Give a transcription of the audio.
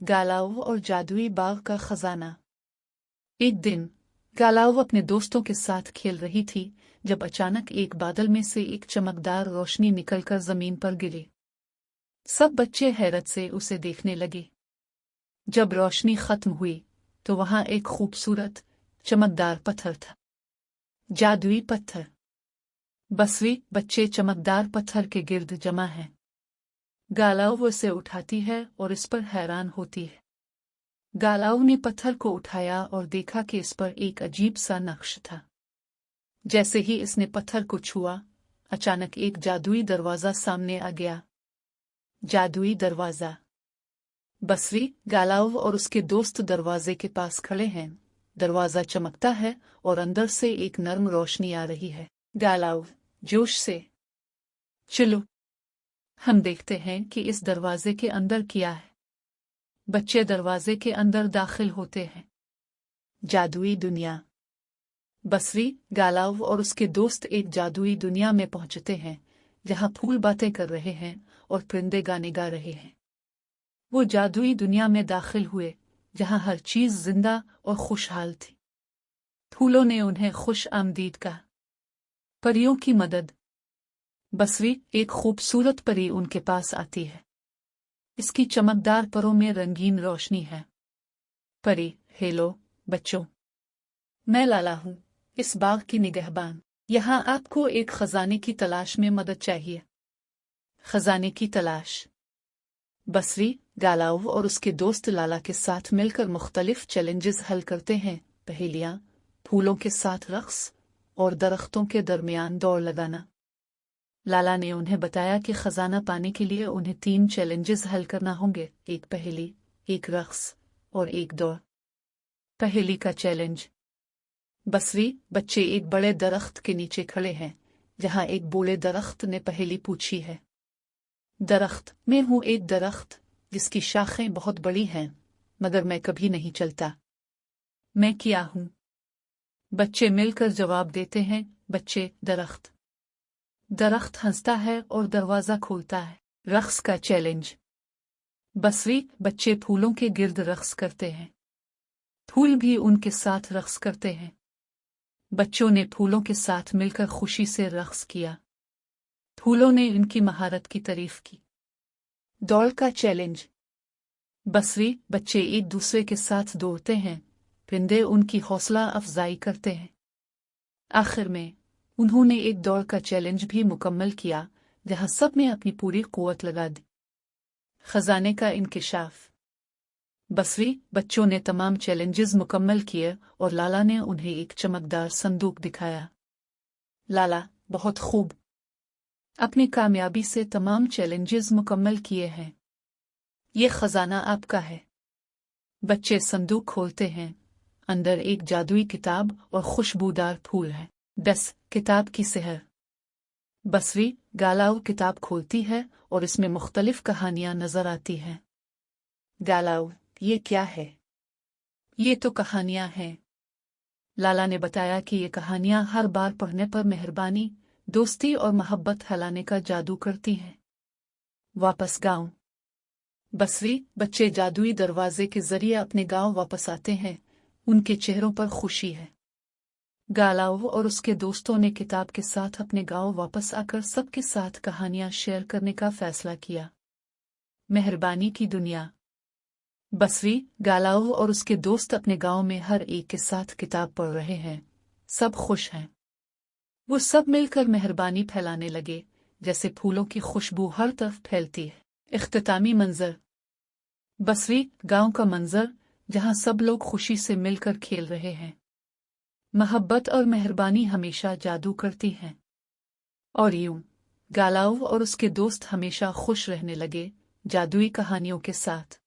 गालाव और जादुई बाग का खजाना। एक दिन गालाव अपने दोस्तों के साथ खेल रही थी जब अचानक एक बादल में से एक चमकदार रोशनी निकलकर जमीन पर गिरी। सब बच्चे हैरत से उसे देखने लगे। जब रोशनी खत्म हुई तो वहां एक खूबसूरत चमकदार पत्थर था। जादुई पत्थर। बसवी बच्चे चमकदार पत्थर के गिर्द जमा हैं। गालाव उसे उठाती है और इस पर हैरान होती है। गालाव ने पत्थर को उठाया और देखा कि इस पर एक अजीब सा नक्श था। जैसे ही इसने पत्थर को छुआ, अचानक एक जादुई दरवाजा सामने आ गया। जादुई दरवाजा। बसवी, गालाव और उसके दोस्त दरवाजे के पास खड़े हैं। दरवाजा चमकता है और अंदर से एक नर्म रोशनी आ रही है। गालाव जोश से, चलो हम देखते हैं कि इस दरवाजे के अंदर क्या है। बच्चे दरवाजे के अंदर दाखिल होते हैं। जादुई दुनिया। बसवी, गालाव और उसके दोस्त एक जादुई दुनिया में पहुंचते हैं जहां फूल बातें कर रहे हैं और परिंदे गाने गा रहे हैं। वो जादुई दुनिया में दाखिल हुए जहां हर चीज जिंदा और खुशहाल थी। फूलों ने उन्हें खुश आमदीद कहा। परियों की मदद। बसवी, एक खूबसूरत परी उनके पास आती है। इसकी चमकदार परों में रंगीन रोशनी है। परी, हेलो बच्चों, मैं लाला हूँ, इस बाग की निगहबान। यहाँ आपको एक खजाने की तलाश में मदद चाहिए। खजाने की तलाश। बसवी, गालाव और उसके दोस्त लाला के साथ मिलकर मुख्तलिफ चैलेंजेस हल करते हैं। पहेलियाँ, फूलों के साथ रक्स और दरख्तों के दरमियान दौड़ लगाना। लाला ने उन्हें बताया कि खजाना पाने के लिए उन्हें 3 चैलेंजेस हल करना होंगे, एक पहेली, एक रक्स और एक दौड़। पहेली का चैलेंज। बसवी, बच्चे एक बड़े दरख्त के नीचे खड़े हैं जहां एक बूढ़े दरख्त ने पहेली पूछी है। दरख्त, मैं हूं एक दरख्त जिसकी शाखें बहुत बड़ी हैं मगर मैं कभी नहीं चलता। मैं क्या हूं? बच्चे मिलकर जवाब देते हैं, बच्चे दरख्त। दरख्त हंसता है और दरवाजा खोलता है। रक्स का चैलेंज। बसवी, बच्चे फूलों के गिर्द रक्स करते हैं। फूल भी उनके साथ रक्स करते हैं। बच्चों ने फूलों के साथ मिलकर खुशी से रक्स किया। फूलों ने इनकी महारत की तारीफ की। दौड़ का चैलेंज। बसवी, बच्चे एक दूसरे के साथ दौड़ते हैं। परिंदे उनकी हौसला अफजाई करते हैं। आखिर में उन्होंने एक दौड़ का चैलेंज भी मुकम्मल किया जहां सब ने अपनी पूरी कुव्वत लगा दी। खजाने का इंकिशाफ। बसवी, बच्चों ने तमाम चैलेंजेस मुकम्मल किए और लाला ने उन्हें एक चमकदार संदूक दिखाया। लाला, बहुत खूब, अपनी कामयाबी से तमाम चैलेंजेस मुकम्मल किए हैं। ये खजाना आपका है। बच्चे संदूक खोलते हैं। अंदर एक जादुई किताब और खुशबूदार फूल है। 10 किताब की सेहर। बसवी, गालाव किताब खोलती है और इसमें मुख्तलिफ कहानियां नजर आती हैं। गालाव, ये क्या है? ये तो कहानियां हैं। लाला ने बताया कि ये कहानियां हर बार पढ़ने पर मेहरबानी, दोस्ती और मोहब्बत फैलाने का जादू करती हैं। वापस गांव। बसवी, बच्चे जादुई दरवाजे के जरिए अपने गांव वापस आते हैं। उनके चेहरों पर खुशी है। गालाव और उसके दोस्तों ने किताब के साथ अपने गांव वापस आकर सबके साथ कहानियां शेयर करने का फैसला किया। मेहरबानी की दुनिया। बसवी, गालाव और उसके दोस्त अपने गांव में हर एक के साथ किताब पढ़ रहे हैं। सब खुश हैं। वो सब मिलकर मेहरबानी फैलाने लगे जैसे फूलों की खुशबू हर तरफ फैलती है। इख्तितामी मंजर। बसवी, गांव का मंजर जहां सब लोग खुशी से मिलकर खेल रहे हैं। मोहब्बत और मेहरबानी हमेशा जादू करती हैं। और यूं गालाव और उसके दोस्त हमेशा खुश रहने लगे जादुई कहानियों के साथ।